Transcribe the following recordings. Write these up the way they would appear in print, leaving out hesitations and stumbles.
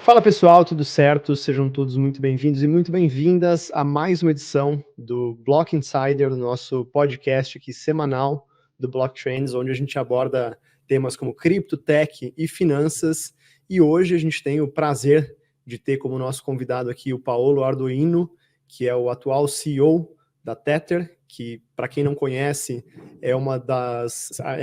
Fala pessoal, tudo certo? Sejam todos muito bem-vindos e muito bem-vindas a mais uma edição do Block Insider, do nosso podcast aqui semanal do BlockTrends, onde a gente aborda temas como cripto, tech e finanças. E hoje a gente tem o prazer de ter como nosso convidado aqui o Paolo Ardoino, que é o atual CEO da Tether, que, para quem não conhece, é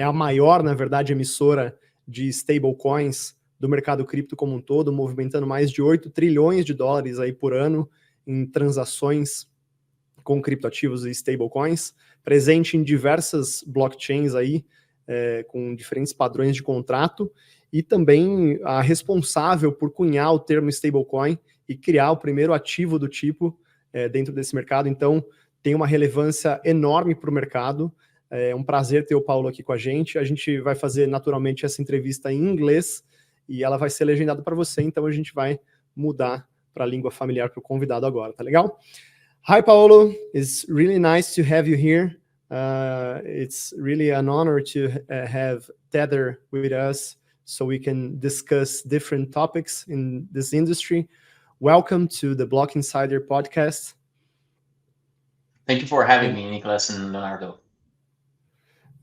a maior, na verdade, emissora de stablecoins do mercado cripto como um todo, movimentando mais de 8 trilhões de dólares aí por ano em transações com criptoativos e stablecoins, presente em diversas blockchains aí, com diferentes padrões de contrato, e também a responsável por cunhar o termo stablecoin e criar o primeiro ativo do tipo dentro desse mercado. Então, tem uma relevância enorme para o mercado. É um prazer ter o Paulo aqui com a gente. A gente vai fazer naturalmente essa entrevista em inglês, e ela vai ser legendada para você, então a gente vai mudar para a língua familiar para o convidado agora, tá legal? Hi, Paolo. It's really nice to have you here. It's really an honor to have Tether with us so we can discuss different topics in this industry. Welcome to the Block Insider podcast. Thank you for having me, Nicolas and Leonardo.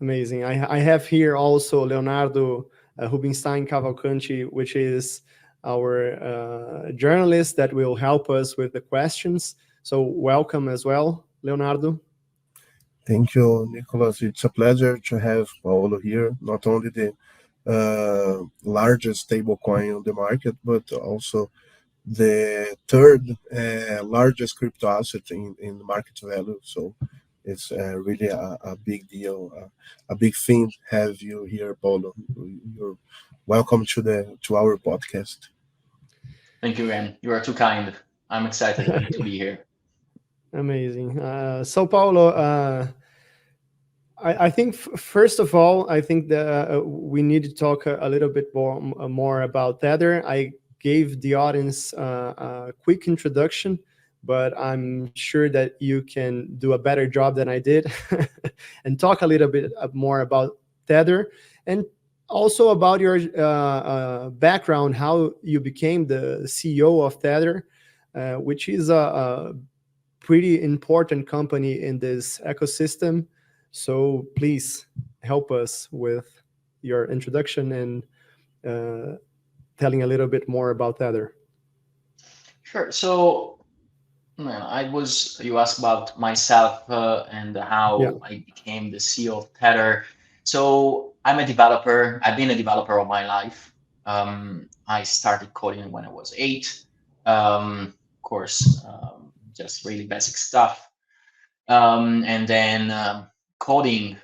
Amazing. I have here also Leonardo Rubinstein Cavalcanti, which is our journalist that will help us with the questions. So welcome as well, Leonardo. Thank you, Nicolas. It's a pleasure to have Paolo here, not only the largest stablecoin on the market, but also the third largest crypto asset in the market value. So it's really a big deal, a big thing to have you here, Paolo. You're welcome to our podcast. Thank you, Ren. You are too kind. I'm excited to be here. Amazing. So, Paolo, I think first of all, I think that we need to talk a little bit more about Tether. I gave the audience a quick introduction, but I'm sure that you can do a better job than I did and talk a little bit more about Tether and also about your background, how you became the CEO of Tether, which is a pretty important company in this ecosystem. So please help us with your introduction and telling a little bit more about Tether. Sure. So, you asked about myself and how I became the CEO of Tether. So I'm a developer. I've been a developer all my life. I started coding when I was 8. Of course, just really basic stuff. And then coding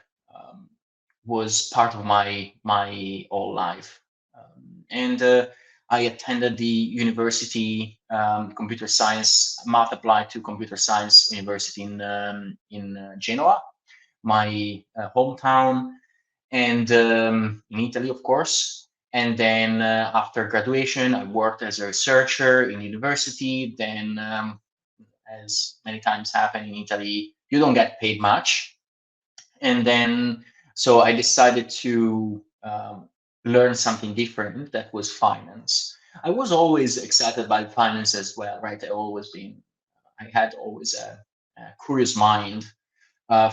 was part of my whole life. And I attended the university, computer science, math applied to computer science university in Genoa, my hometown, and in Italy, of course. And then after graduation, I worked as a researcher in university. Then, as many times happen in Italy, you don't get paid much. And then, so I decided to learn something different, that was finance. I was always excited by finance as well, right? I had always a curious mind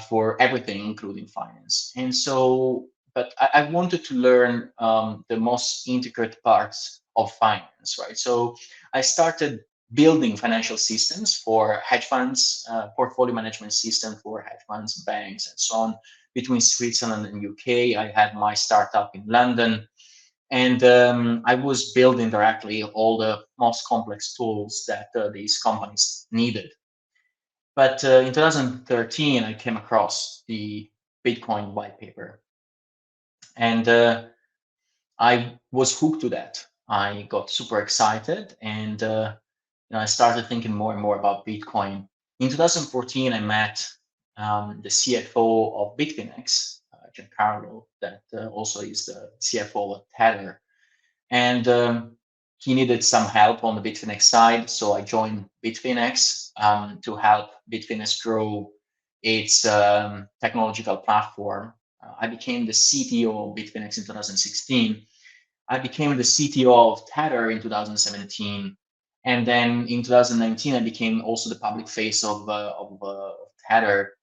for everything, including finance. And so, but I wanted to learn the most intricate parts of finance, right? So I started building financial systems for hedge funds, portfolio management system for hedge funds, banks, and so on. Between Switzerland and UK, I had my startup in London, and I was building directly all the most complex tools that these companies needed. But in 2013, I came across the Bitcoin white paper, and I was hooked to that. I got super excited, and I started thinking more and more about Bitcoin. In 2014, I met the CFO of Bitfinex, Giancarlo, that also is the CFO of Tether. And he needed some help on the Bitfinex side, so I joined Bitfinex to help Bitfinex grow its technological platform. I became the CTO of Bitfinex in 2016. I became the CTO of Tether in 2017. And then in 2019, I became also the public face of Tether.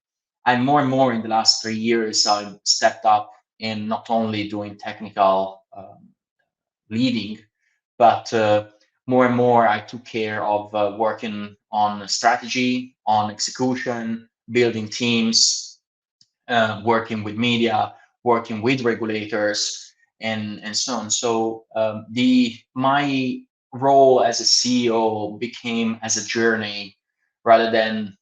And more in the last 3 years, I've stepped up in not only doing technical leading, but more and more I took care of working on strategy, on execution, building teams, working with media, working with regulators, and so on. So my role as a CEO became as a journey rather than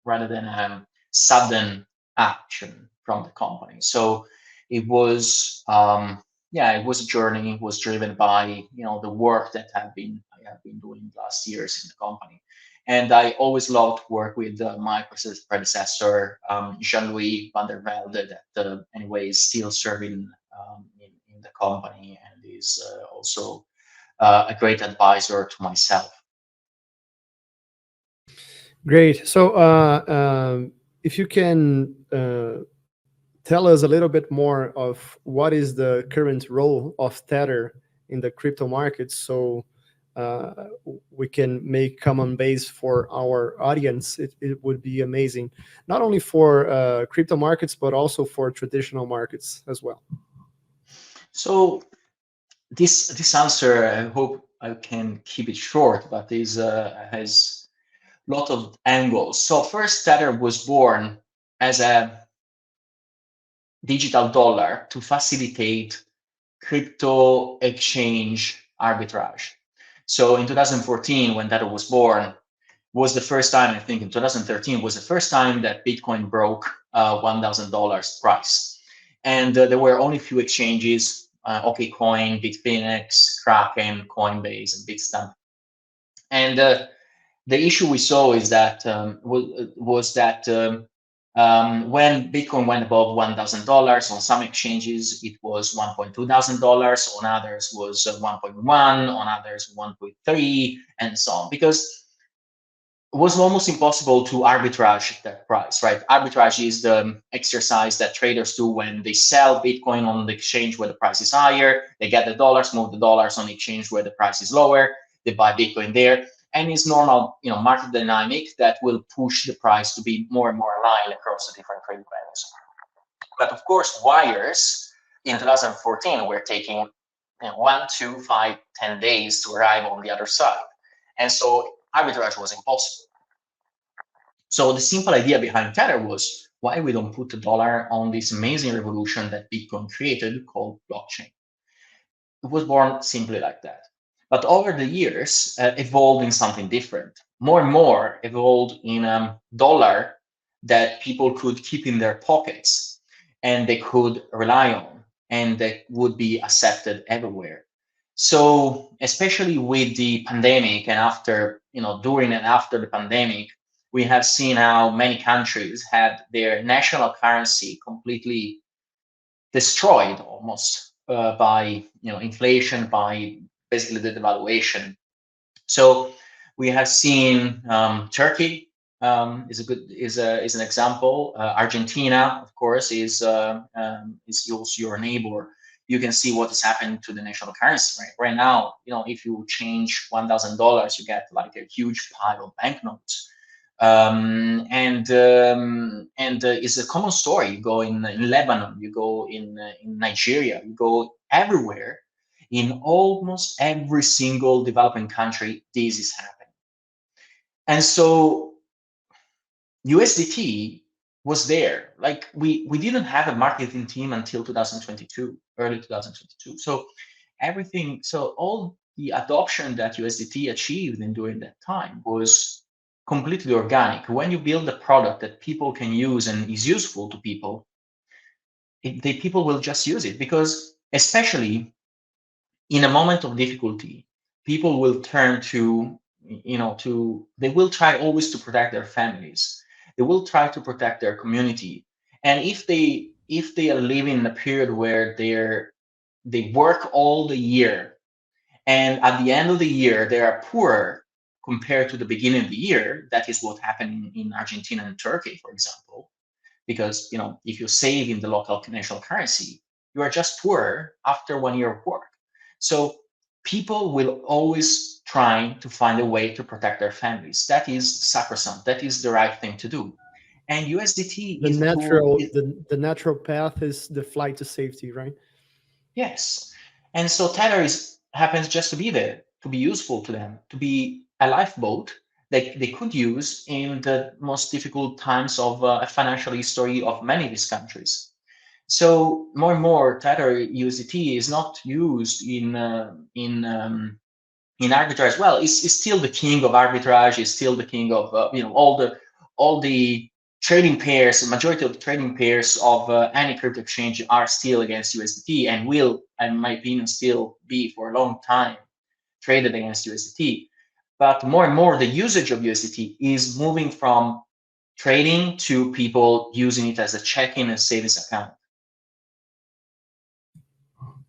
rather than a sudden action from the company. So it was it was a journey. It was driven by the work that I have been doing last years in the company. And I always loved to work with my predecessor, Jean-Louis van der Velde, that anyway is still serving in the company and is also a great advisor to myself. Great. So if you can tell us a little bit more of what is the current role of Tether in the crypto market, so we can make common base for our audience, it would be amazing, not only for crypto markets, but also for traditional markets as well. So this answer, I hope I can keep it short, but is has a lot of angles. So first, Tether was born as a digital dollar to facilitate crypto exchange arbitrage. So in 2014, when Tether was born, was the first time, I think in 2013, was the first time that Bitcoin broke $1,000 price. And there were only a few exchanges, OKCoin, Bitfinex, Kraken, Coinbase, and Bitstamp. And the issue we saw is that was that when Bitcoin went above $1,000 on some exchanges, it was $1,200. On others was 1.1, on others 1.3, and so on. Because it was almost impossible to arbitrage that price, right? Arbitrage is the exercise that traders do when they sell Bitcoin on the exchange where the price is higher, they get the dollars, move the dollars on the exchange where the price is lower, they buy Bitcoin there, and it's normal, market dynamic that will push the price to be more and more aligned across the different trading venues. But of course, wires in 2014 were taking 1, 2, 5, 10 days to arrive on the other side, and so arbitrage was impossible. So the simple idea behind Tether was, why we don't put the dollar on this amazing revolution that Bitcoin created called blockchain? It was born simply like that. But over the years, evolved in something different. More and more evolved in a dollar that people could keep in their pockets and they could rely on, and that would be accepted everywhere. So especially with the pandemic and after, during and after the pandemic, we have seen how many countries had their national currency completely destroyed almost by inflation, by basically the devaluation. So we have seen Turkey is an example. Argentina, of course, is also your neighbor. You can see what is happening to the national currency right now. If you change $1,000, you get like a huge pile of banknotes. And it's a common story. You go in Lebanon, you go in Nigeria, you go everywhere. In almost every single developing country, this is happening. And so USDT was there. Like we didn't have a marketing team until 2022, early 2022. So all the adoption that USDT achieved during that time was completely organic. When you build a product that people can use and is useful to people, people will just use it, because especially in a moment of difficulty, people will turn to, they will try always to protect their families. They will try to protect their community. And if they are living in a period where they work all the year, and at the end of the year, they are poorer compared to the beginning of the year, that is what happened in Argentina and Turkey, for example. Because, if you save in the local national currency, you are just poorer after 1 year of work. So people will always try to find a way to protect their families. That is sacrosanct. That is the right thing to do. And USDT The is a tool. the natural path is the flight to safety, right? Yes. And so Tether happens just to be there, to be useful to them, to be a lifeboat that they could use in the most difficult times of a financial history of many of these countries. So more and more, Tether USDT is not used in arbitrage. Well, it's still the king of arbitrage. It's still the king of all the trading pairs. The majority of the trading pairs of any crypto exchange are still against USDT and will, in my opinion, still be for a long time traded against USDT. But more and more, the usage of USDT is moving from trading to people using it as a checking and savings account.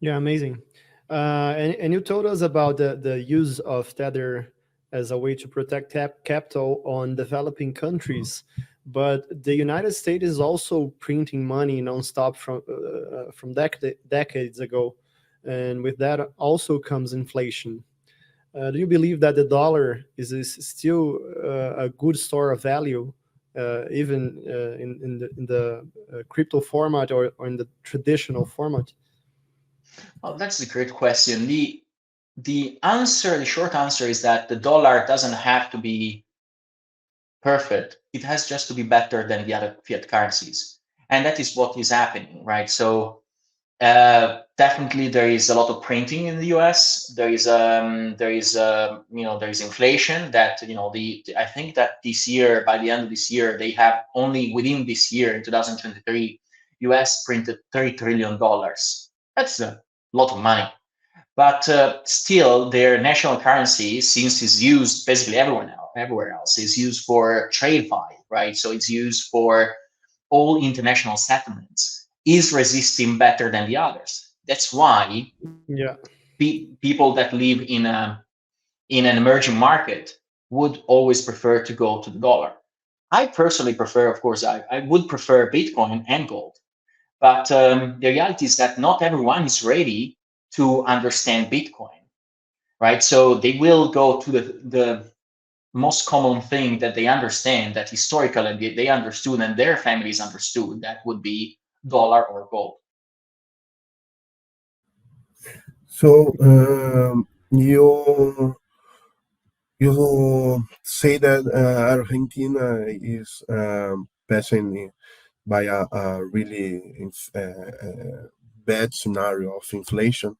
Yeah, amazing. And you told us about the use of Tether as a way to protect capital on developing countries, but the United States is also printing money nonstop from decades ago, and with that also comes inflation. Do you believe that the dollar is still a good store of value, even in the crypto format or in the traditional format? Well, that's a great question. The short answer is that the dollar doesn't have to be perfect. It has just to be better than the other fiat currencies. And that is what is happening, right? So definitely there is a lot of printing in the US. There is inflation that, I think that this year, by the end of this year, they have only within this year in 2023, US printed $30 trillion. That's a lot of money. But still, their national currency, since it's used basically everywhere else, is used for trade value, right? So it's used for all international settlements, is resisting better than the others. That's why people that live in an emerging market would always prefer to go to the dollar. I personally prefer, of course, I would prefer Bitcoin and gold. But the reality is that not everyone is ready to understand Bitcoin, right? So they will go to the most common thing that they understand, that historically they understood and their families understood, that would be dollar or gold. So you say that Argentina is passing by a really bad scenario of inflation.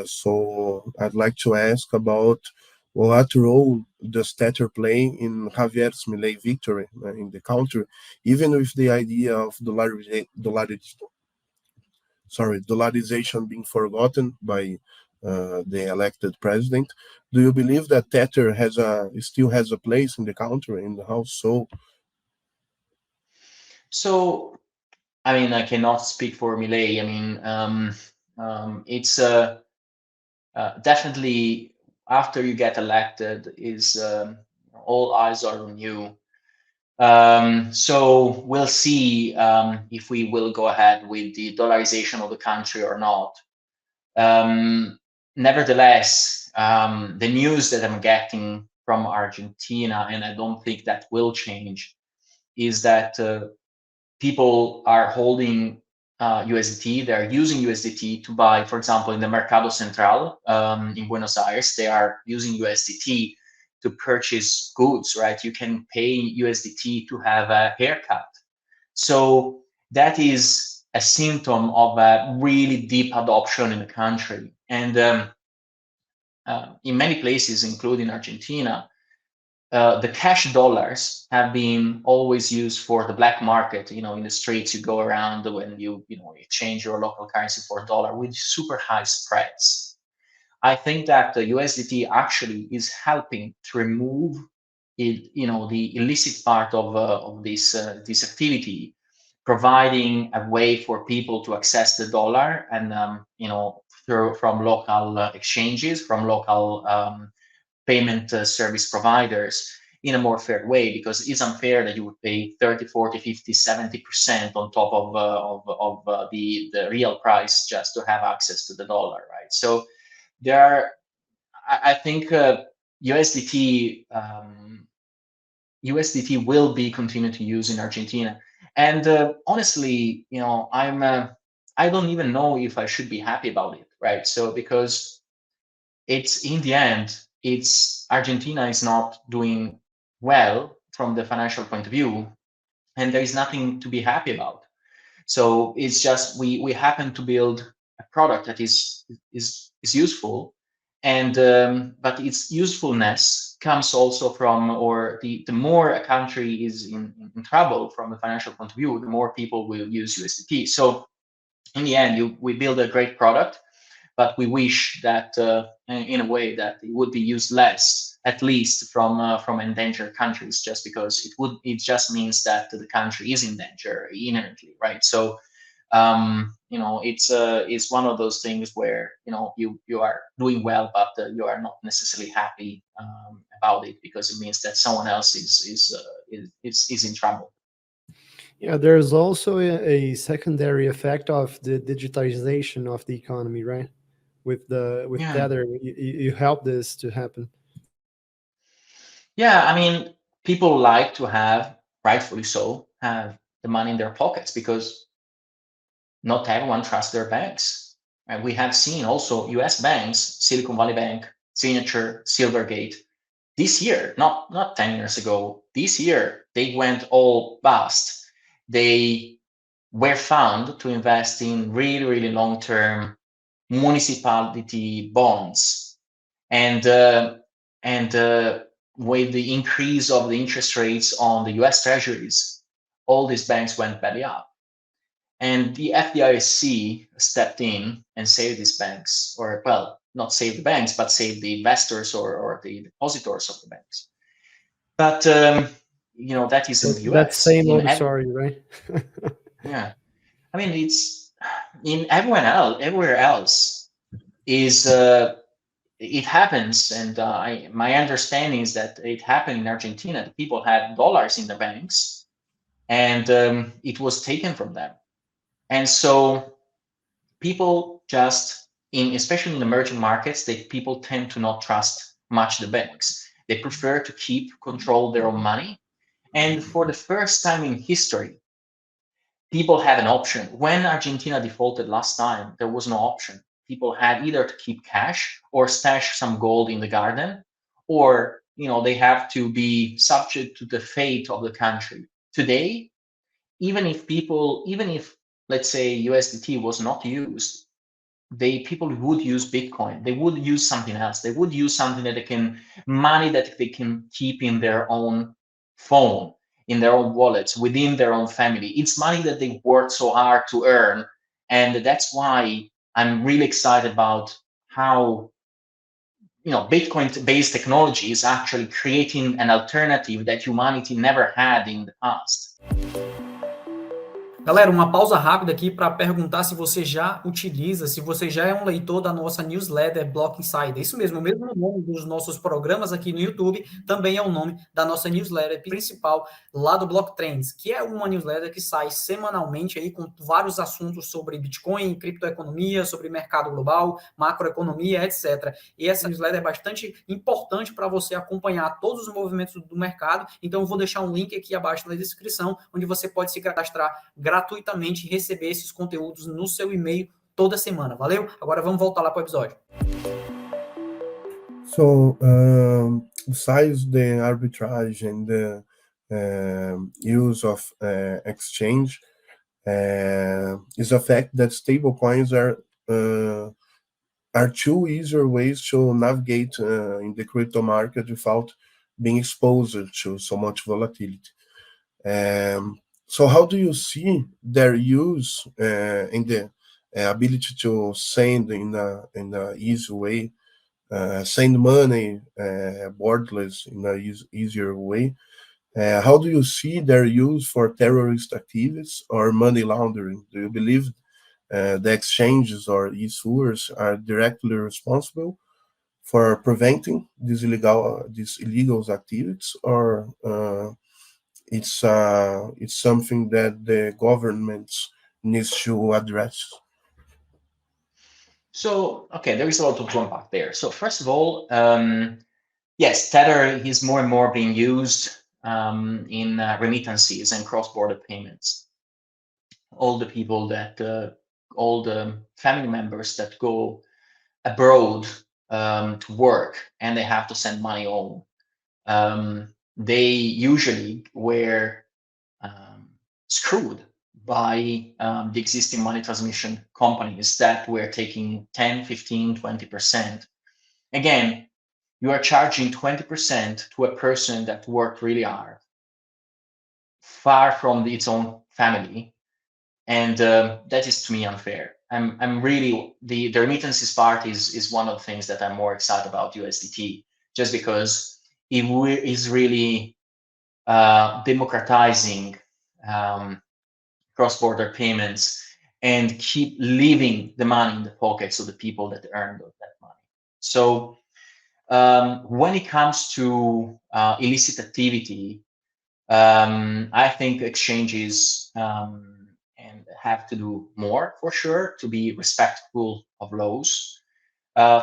So I'd like to ask about what role does Tether play in Javier Milei's victory in the country, even with the idea of dollarization being forgotten by the elected president. Do you believe that Tether still has a place in the country, in the house? So, I mean, I cannot speak for Milei. I mean, it's definitely after you get elected, is all eyes are on you. So we'll see if we will go ahead with the dollarization of the country or not. Nevertheless, the news that I'm getting from Argentina, and I don't think that will change, is that people are holding USDT. They're using USDT to buy, for example, in the Mercado Central in Buenos Aires, they are using USDT to purchase goods, right? You can pay USDT to have a haircut. So that is a symptom of a really deep adoption in the country. And in many places, including Argentina, the cash dollars have been always used for the black market. In the streets you go around when you exchange your local currency for a dollar with super high spreads. I think that the USDT actually is helping to remove it, the illicit part of this activity, providing a way for people to access the dollar and from local exchanges, from local payment service providers, in a more fair way, because it's unfair that you would pay 30, 40, 50, 70% on top of the real price just to have access to the dollar, right? So there are, I think USDT will be continued to use in Argentina. And honestly, I don't even know if I should be happy about it, right? So because it's, in the end, it's Argentina is not doing well from the financial point of view, and there is nothing to be happy about. So it's just we happen to build a product that is useful, and but its usefulness comes also from, or the more a country is in trouble from a financial point of view, the more people will use USDT. So in the end, we build a great product, but we wish that in a way that it would be used less, at least from endangered countries, just because it just means that the country is in danger inherently, right? So it's one of those things where you are doing well, but you are not necessarily happy about it, because it means that someone else is in trouble. Yeah, there's also a secondary effect of the digitization of the economy, right? With Tether, you help this to happen. Yeah, I mean, people like to have, rightfully so, have the money in their pockets, because not everyone trusts their banks. And we have seen also US banks, Silicon Valley Bank, Signature, Silvergate, this year, not 10 years ago, this year, they went all bust. They were found to invest in really, really long-term municipality bonds. And with the increase of the interest rates on the US treasuries, all these banks went belly up. And the FDIC stepped in and saved these banks, or, well, not save the banks, but save the investors or the depositors of the banks. But that is in the US. That same old story, right? Yeah, I mean, it's in everywhere else is it happens, and my understanding is that it happened in Argentina. The people had dollars in the banks, and it was taken from them, and so people just especially in emerging markets, people tend to not trust much the banks. They prefer to keep control of their own money. And for the first time in history, people have an option. When Argentina defaulted last time, there was no option. People had either to keep cash or stash some gold in the garden, or they have to be subject to the fate of the country. Today, even if let's say USDT was not used, people would use Bitcoin. They would use something else. They would use something money that they can keep in their own phone, in their own wallets, within their own family. It's money that they worked so hard to earn. And that's why I'm really excited about how Bitcoin-based technology is actually creating an alternative that humanity never had in the past. Galera, uma pausa rápida aqui para perguntar se você já utiliza, se você já é um leitor da nossa newsletter Block Insider. Isso mesmo, o mesmo nome dos nossos programas aqui no YouTube também é o nome da nossa newsletter principal lá do BlockTrends, que é uma newsletter que sai semanalmente aí com vários assuntos sobre Bitcoin, criptoeconomia, sobre mercado global, macroeconomia, etc. E essa newsletter é bastante importante para você acompanhar todos os movimentos do mercado. Então eu vou deixar um link aqui abaixo na descrição, onde você pode se cadastrar gratuitamente e receber esses conteúdos no seu e-mail toda semana. Valeu? Agora vamos voltar lá para o episódio. So, besides the arbitrage and the use of exchange, is a fact that stablecoins are two easier ways to navigate in the crypto market without being exposed to so much volatility. So how do you see their use in the ability to send in a easy way, send money borderless in a easier way? How do you see their use for terrorist activities or money laundering? Do you believe the exchanges or issuers are directly responsible for preventing these illegal activities, or it's something that the governments needs to address? So, okay, there is a lot to unpack there. So first of all, yes, Tether is more and more being used in remittances and cross-border payments. All the people that, all the family members that go abroad to work and they have to send money home, they usually were screwed by the existing money transmission companies that were taking 10, 15, 20%. Again, you are charging 20% to a person that worked really hard, far from its own family, and that is to me unfair. I'm really the remittances part is one of the things that I'm more excited about USDT, just because it is really democratizing cross-border payments and keep leaving the money in the pockets of the people that earned that money. So when it comes to illicit activity, I think exchanges and have to do more for sure to be respectful of laws.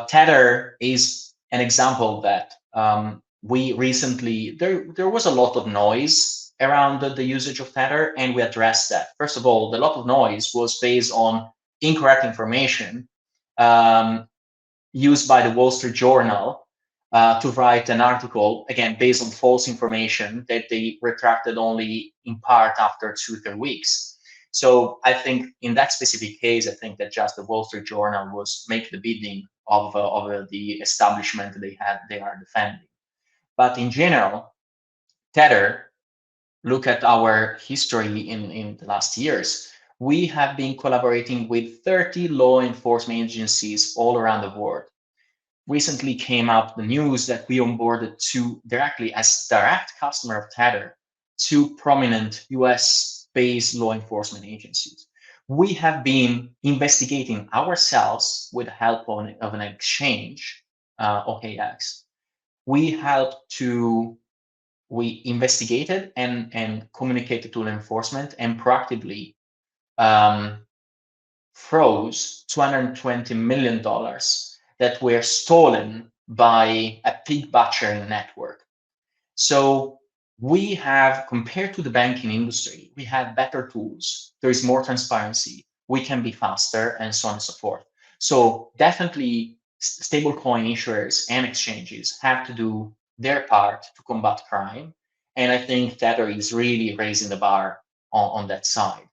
Tether is an example of that. We recently, there was a lot of noise around the usage of Tether, and we addressed that. First of all, the lot of noise was based on incorrect information used by the Wall Street Journal to write an article, again, based on false information that they retracted only in part after 2-3 weeks. So I think in that specific case, I think that just the Wall Street Journal was making the bidding of the establishment they are defending. But in general, Tether, look at our history in the last years, we have been collaborating with 30 law enforcement agencies all around the world. Recently came out the news that we onboarded directly as direct customer of Tether, 2 prominent US-based law enforcement agencies. We have been investigating ourselves with the help of an exchange, OKX. We investigated and communicated to law enforcement and proactively froze $220 million that were stolen by a pig butchering network. So we have, compared to the banking industry, we have better tools. There is more transparency. We can be faster, and so on and so forth. So definitely stablecoin issuers and exchanges have to do their part to combat crime. And I think Tether is really raising the bar on that side.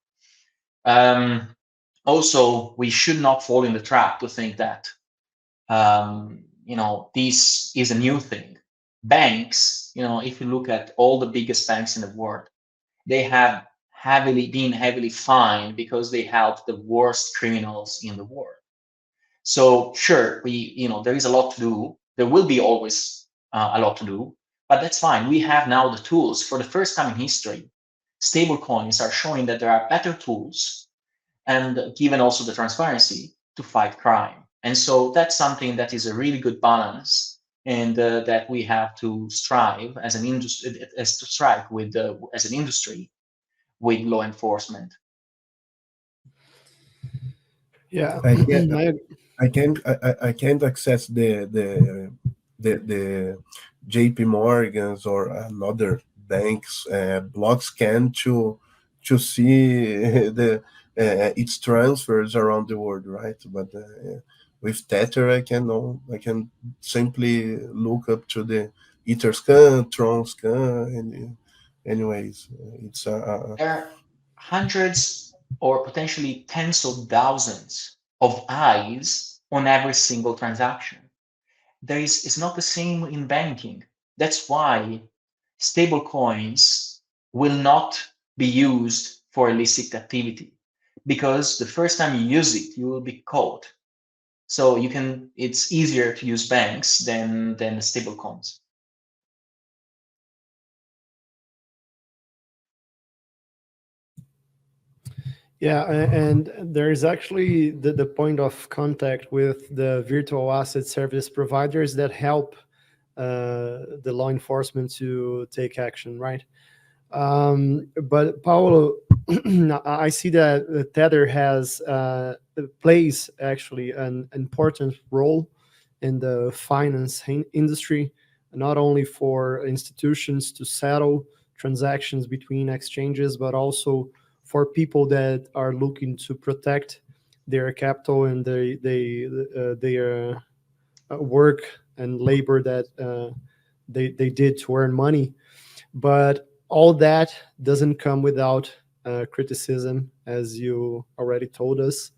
Also, we should not fall in the trap to think that this is a new thing. Banks, if you look at all the biggest banks in the world, they have been heavily fined because they help the worst criminals in the world. So sure, there is a lot to do. There will be always a lot to do, but that's fine. We have now the tools. For the first time in history, stable coins are showing that there are better tools, and given also the transparency, to fight crime. And so that's something that is a really good balance, and that we have to strive as an industry, as an industry with law enforcement. Yeah, I can't access the JP Morgans or another banks block scan to see its transfers around the world, right? But with Tether, I can simply look up to the Etherscan, Tronscan, and anyways, it's There are hundreds or potentially tens of thousands of eyes on every single transaction. It's not the same in banking. That's why stable coins will not be used for illicit activity, because the first time you use it, you will be caught. So it's easier to use banks than stable coins. Yeah, and there is actually the point of contact with the virtual asset service providers that help the law enforcement to take action, right? But Paolo, I see that Tether has plays actually an important role in the finance industry, not only for institutions to settle transactions between exchanges, but also for people that are looking to protect their capital and their work and labor that they did to earn money. But all that doesn't come without criticism, as you already told us.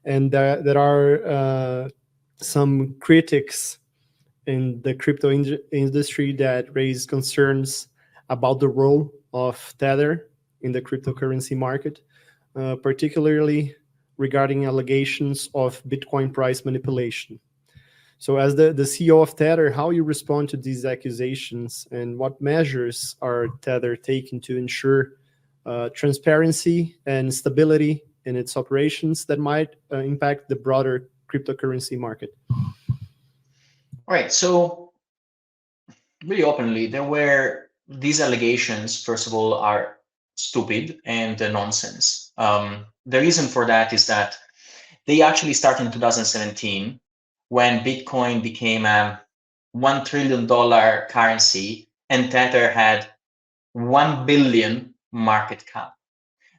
And there are some critics in the crypto industry that raise concerns about the role of Tether in the cryptocurrency market, particularly regarding allegations of Bitcoin price manipulation. So, as the CEO of Tether, how you respond to these accusations, and what measures are Tether taking to ensure transparency and stability in its operations that might impact the broader cryptocurrency market? All right. So, really openly, there were these allegations. First of all, are stupid and nonsense. The reason for that is that they actually started in 2017 when Bitcoin became a $1 trillion currency and Tether had 1 billion market cap.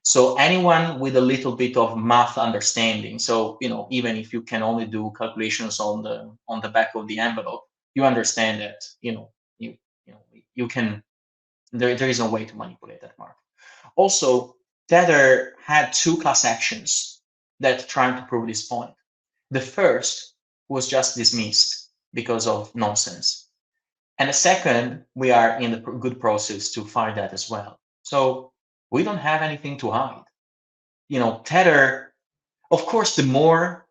So anyone with a little bit of math understanding, so even if you can only do calculations on the back of the envelope, you understand that you can there is no way to manipulate that market. Also, Tether had two class actions that trying to prove this point. The first was just dismissed because of nonsense. And the second, we are in the good process to find that as well. So we don't have anything to hide. Tether, of course, the more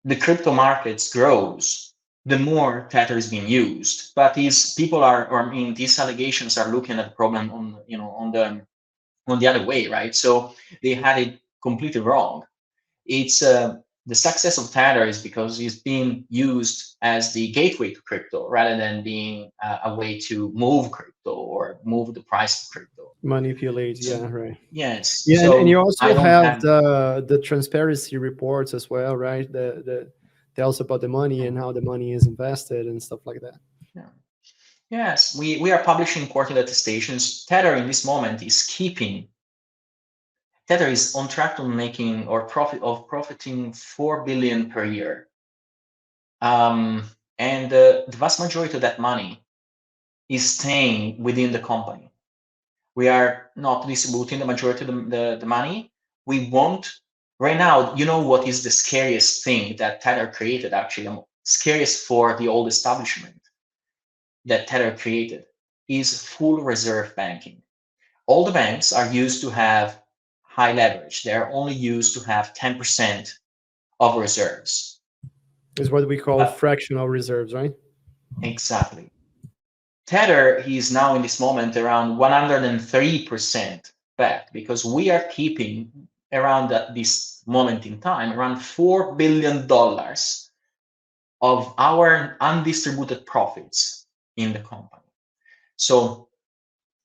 the crypto markets grows, the more Tether is being used. But these people these allegations are looking at the problem on the other way, right? So they had it completely wrong. It's the success of Tether is because it's being used as the gateway to crypto rather than being a way to move crypto or move the price of crypto. Manipulate, yeah, right. Yes. Yeah, so and you also have have the transparency reports as well, right? The tells about the money and how the money is invested and stuff like that. Yeah. Yes, we are publishing quarterly attestations. Tether in this moment is keeping. Tether is on track to making profiting 4 billion per year. And the vast majority of that money is staying within the company. We are not distributing the majority of the money. We won't. Right now, you know what is the scariest thing that Tether created, actually, scariest for the old establishment that Tether created is full reserve banking. All the banks are used to have high leverage. They're only used to have 10% of reserves. Is what we call fractional reserves, right? Exactly. Tether is now in this moment around 103% back because we are keeping around at this moment in time around $4 billion of our undistributed profits in the company. So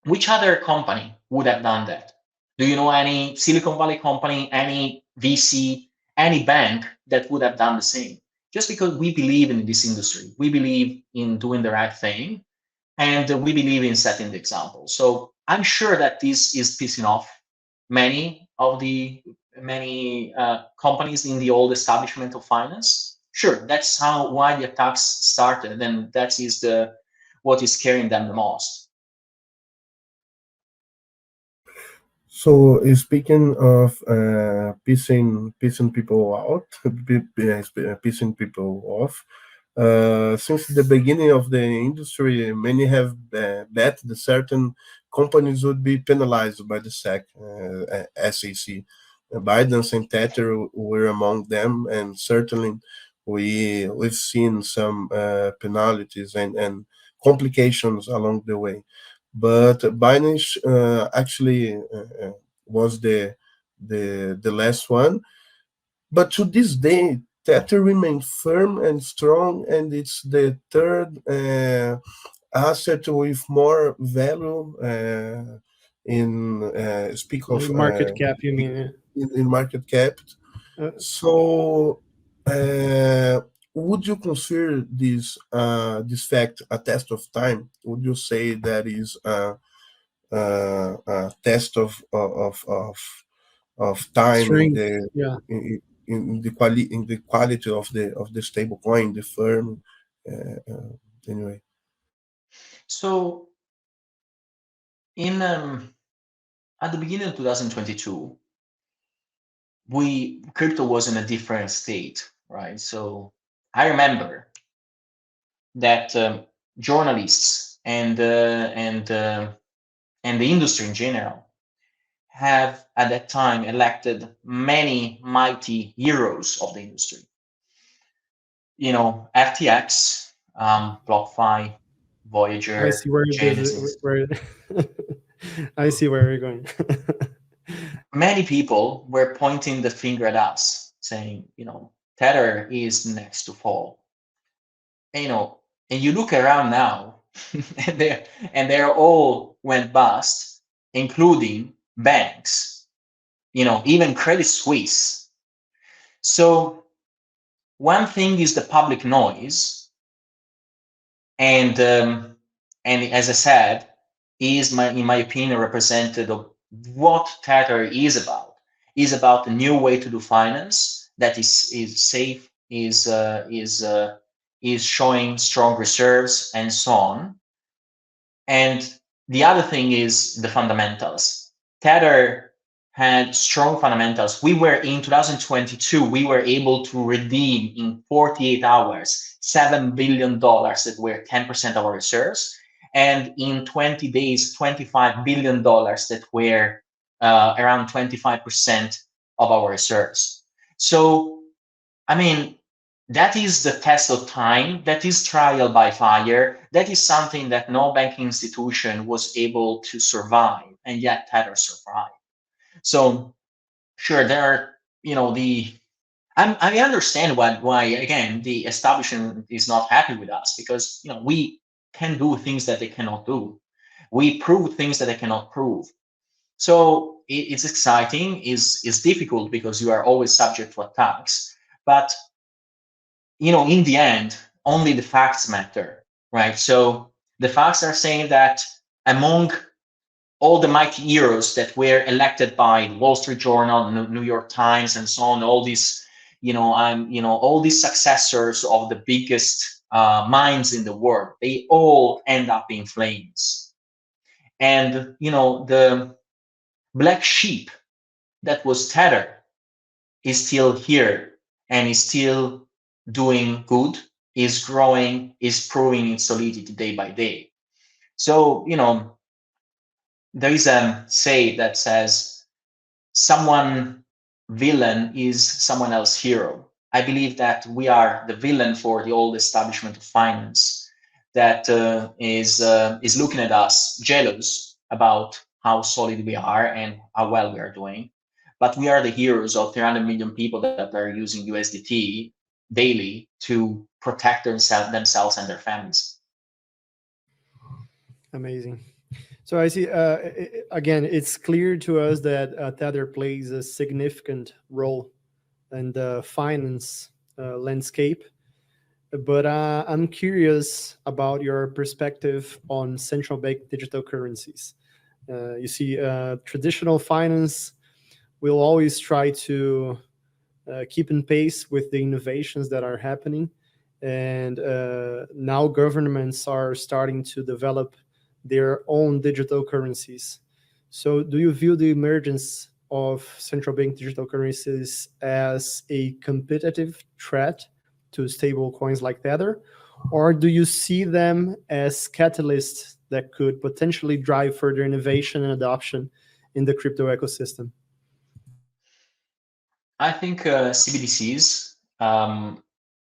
which other company would have done that? Do you know any Silicon Valley company, any VC, any bank that would have done the same? Just because we believe in this industry, we believe in doing the right thing, and we believe in setting the example. So I'm sure that this is pissing off many companies in the old establishment of finance. Sure, that's why the attacks started, and that is what is scaring them the most. So, speaking of pissing people out, pissing people off, since the beginning of the industry, many have bet that certain companies would be penalized by the SEC. Binance and Tether were among them, and certainly we've seen some penalties and complications along the way. But Binance actually was the the last one. But to this day, Tether remains firm and strong, and it's the third asset with more value in speak of market cap, you mean? in market cap. So, would you consider this fact a test of time? Would you say that is a test of time in the in the quality of the stable coin, the firm? Anyway. So in at the beginning of 2022, crypto was in a different state, right? So I remember that journalists and the industry in general have at that time elected many mighty heroes of the industry. You know, FTX, BlockFi, Voyager, I see where Genesis. I see where you're going. Many people were pointing the finger at us, saying, you know, Tether is next to fall. And, you know, and you look around now, and they're all went bust, including banks, you know, even Credit Suisse. So one thing is the public noise, and as I said, is in my opinion represented of what Tether is about. Is about a new way to do finance that is safe, is showing strong reserves and so on. And the other thing is the fundamentals. Tether had strong fundamentals. We were in 2022, we were able to redeem in 48 hours, $7 billion that were 10% of our reserves. And in 20 days, $25 billion that were around 25% of our reserves. So, I mean, that is the test of time. That is trial by fire. That is something that no banking institution was able to survive, and yet Tether survived. So, sure, there are, you know, I understand why again the establishment is not happy with us, because you know we can do things that they cannot do. We prove things that they cannot prove. So it's exciting. It's difficult because you are always subject to attacks, but you know, in the end, only the facts matter, right? So the facts are saying that among all the mighty heroes that were elected by Wall Street Journal, New York Times, and so on, all these, all these successors of the biggest minds in the world, they all end up in flames. And you know, the black sheep that was Tether is still here and is still doing good, is growing, is proving its solidity day by day. So, you know, there is a say that says someone villain is someone else hero. I believe that we are the villain for the old establishment of finance that is looking at us jealous about how solid we are and how well we are doing. But we are the heroes of 300 million people that are using USDT daily to protect themselves and their families. Amazing. So I see, again, it's clear to us that Tether plays a significant role in the finance landscape. But I'm curious about your perspective on central bank digital currencies. You see, traditional finance will always try to keep in pace with the innovations that are happening. And now governments are starting to develop their own digital currencies. So do you view the emergence of central bank digital currencies as a competitive threat to stable coins like Tether? Or do you see them as catalysts that could potentially drive further innovation and adoption in the crypto ecosystem? I think CBDCs are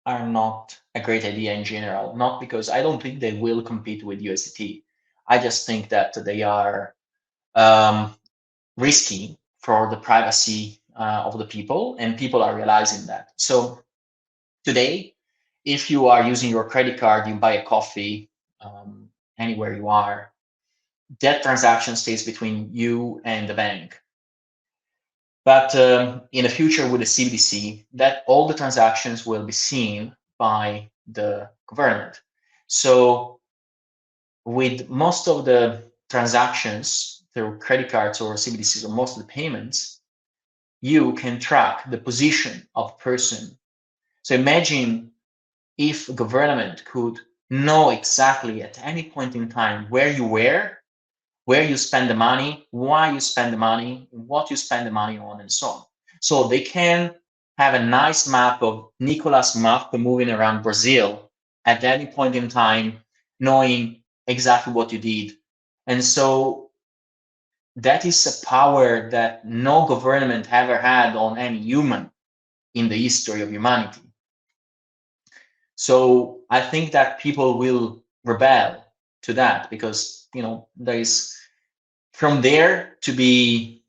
not a great idea in general, not because I don't think they will compete with USDT. I just think that they are risky for the privacy of the people, and people are realizing that. So today, if you are using your credit card, you buy a coffee anywhere you are, that transaction stays between you and the bank. But in the future with the CBDC, that all the transactions will be seen by the government. So with most of the transactions through credit cards or CBDCs, or most of the payments, you can track the position of a person. So imagine if government could know exactly at any point in time where you were, where you spend the money, why you spend the money, what you spend the money on, and so on. So they can have a nice map of Nicolas map moving around Brazil at any point in time, knowing exactly what you did. And so that is a power that no government ever had on any human in the history of humanity. So I think that people will rebel to that, because there is, from there to be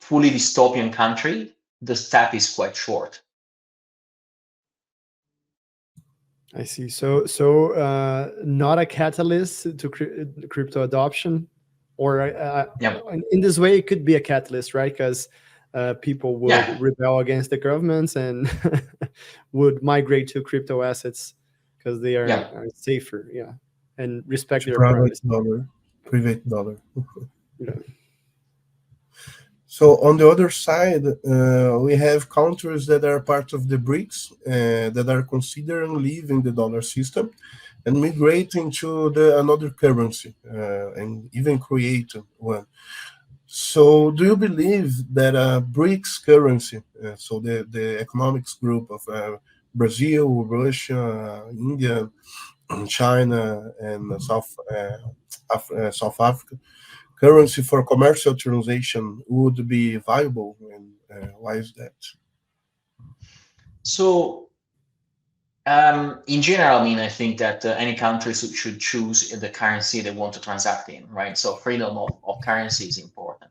fully dystopian country, the step is quite short. I see. So not a catalyst to crypto adoption, or in this way, it could be a catalyst, right? Because people would rebel against the governments and would migrate to crypto assets because they are safer, and respect their privacy. Private dollar. So on the other side, we have countries that are part of the BRICS that are considering leaving the dollar system and migrating to another currency and even create one. So do you believe that a BRICS currency, so the economics group of Brazil, Russia, India, China, and South Africa, currency for commercial transaction would be viable, and why is that? So in general, I think that any country should choose the currency they want to transact in, right? So freedom of currency is important.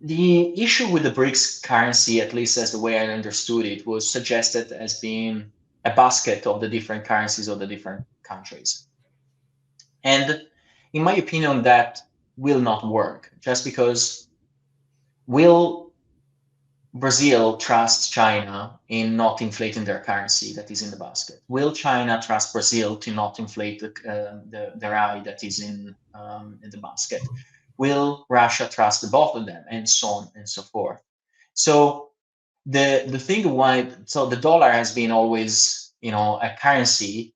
The issue with the BRICS currency, at least as the way I understood it, was suggested as being a basket of the different currencies of the different countries. And in my opinion, that will not work, just because will Brazil trust China in not inflating their currency that is in the basket? Will China trust Brazil to not inflate the real that is in the basket? Will Russia trust the both of them, and so on and so forth? So the thing why, so the dollar has been always a currency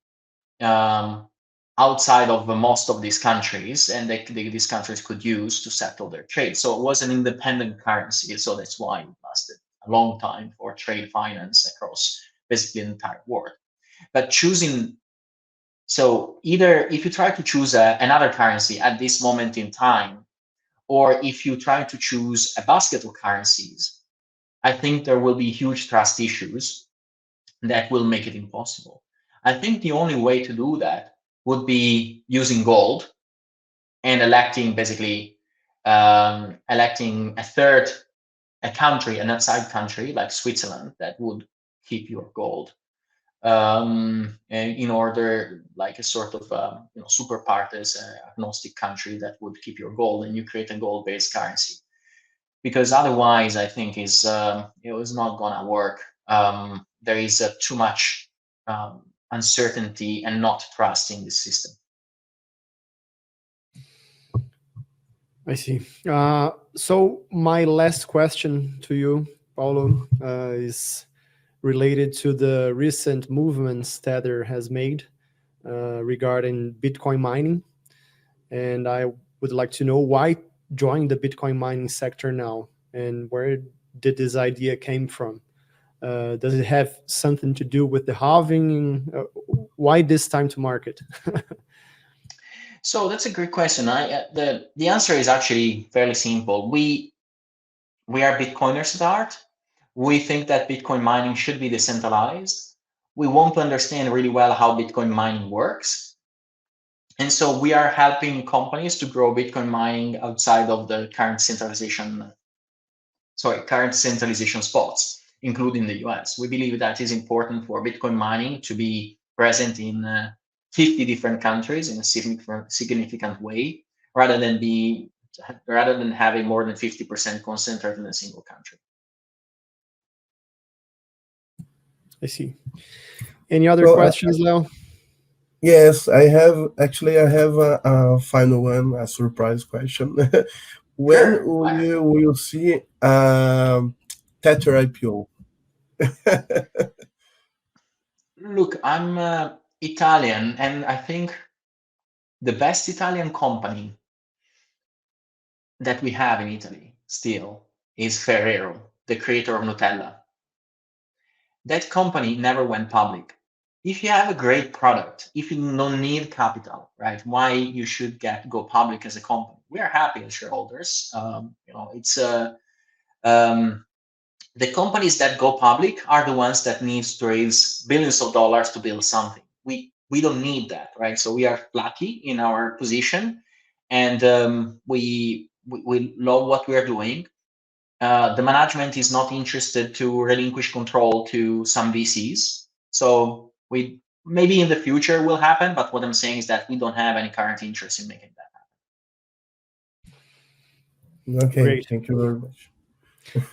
outside of most of these countries, and these countries could use to settle their trade. So it was an independent currency, so that's why it lasted a long time for trade finance across basically the entire world. But choosing, so either if you try to choose another currency at this moment in time, or if you try to choose a basket of currencies, I think there will be huge trust issues that will make it impossible. I think the only way to do that would be using gold and electing basically electing a country, an outside country like Switzerland, that would keep your gold and in order, like a sort of super partes agnostic country that would keep your gold, and you create a gold-based currency. Because otherwise, I think it is not gonna work. There is too much uncertainty and not trust in the system. I see. So my last question to you, Paolo, is related to the recent movements Tether has made regarding Bitcoin mining. And I would like to know why join the Bitcoin mining sector now, and where did this idea came from? Does it have something to do with the halving? Why this time to market? So that's a great question. The answer is actually fairly simple. We are Bitcoiners at heart. We think that Bitcoin mining should be decentralized. We want to understand really well how Bitcoin mining works. And so we are helping companies to grow Bitcoin mining outside of the current centralization current centralization spots, including the US. We believe that is important for Bitcoin mining to be present in 50 different countries in a significant way, rather than having more than 50% concentrated in a single country. I see. Any other questions, Leo? Yes, I have a final one, a surprise question. When will you see Tether IPO? Look, I'm Italian, and I think the best Italian company that we have in Italy still is Ferrero, the creator of Nutella. That company never went public. If you have a great product, if you don't need capital, right? Why you should go public as a company? We are happy as shareholders. It's the companies that go public are the ones that needs to raise billions of dollars to build something. We don't need that, right? So we are lucky in our position, and we love what we are doing. The management is not interested to relinquish control to some VCs. So maybe in the future will happen, but what I'm saying is that we don't have any current interest in making that happen. Okay, great. Thank you very much.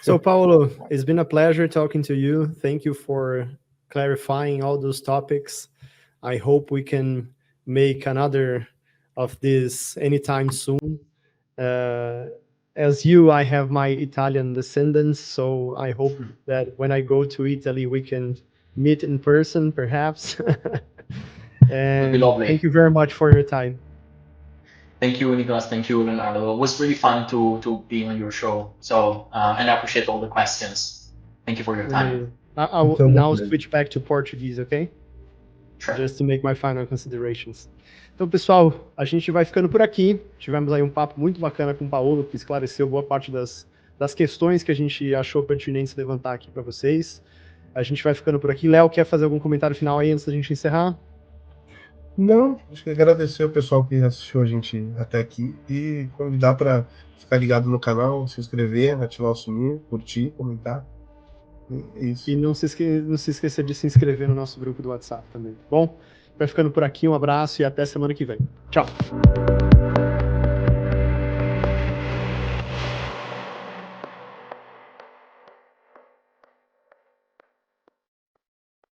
So Paolo, it's been a pleasure talking to you. Thank you for clarifying all those topics. I hope we can make another of this anytime soon. As you, I have my Italian descendants, so I hope that when I go to Italy, we can meet in person, perhaps. And thank you very much for your time. Thank you, Nicolas. Thank you, Leonardo. It was really fun to be on your show. So, and I appreciate all the questions. Thank you for your time. I will now switch back to Portuguese, okay? Sure. Just to make my final considerations. Então, pessoal, a gente vai ficando por aqui. Tivemos aí um papo muito bacana com o Paolo, que esclareceu boa parte das questões que a gente achou pertinentes levantar aqui para vocês. A gente vai ficando por aqui. Léo, quer fazer algum comentário final aí antes da gente encerrar? Não, acho que agradecer o pessoal que assistiu a gente até aqui e convidar para ficar ligado no canal, se inscrever, ativar o sininho, curtir, comentar. É isso. E não se esquecer de se inscrever no nosso grupo do WhatsApp também. Bom, vai ficando por aqui. Um abraço e até semana que vem. Tchau.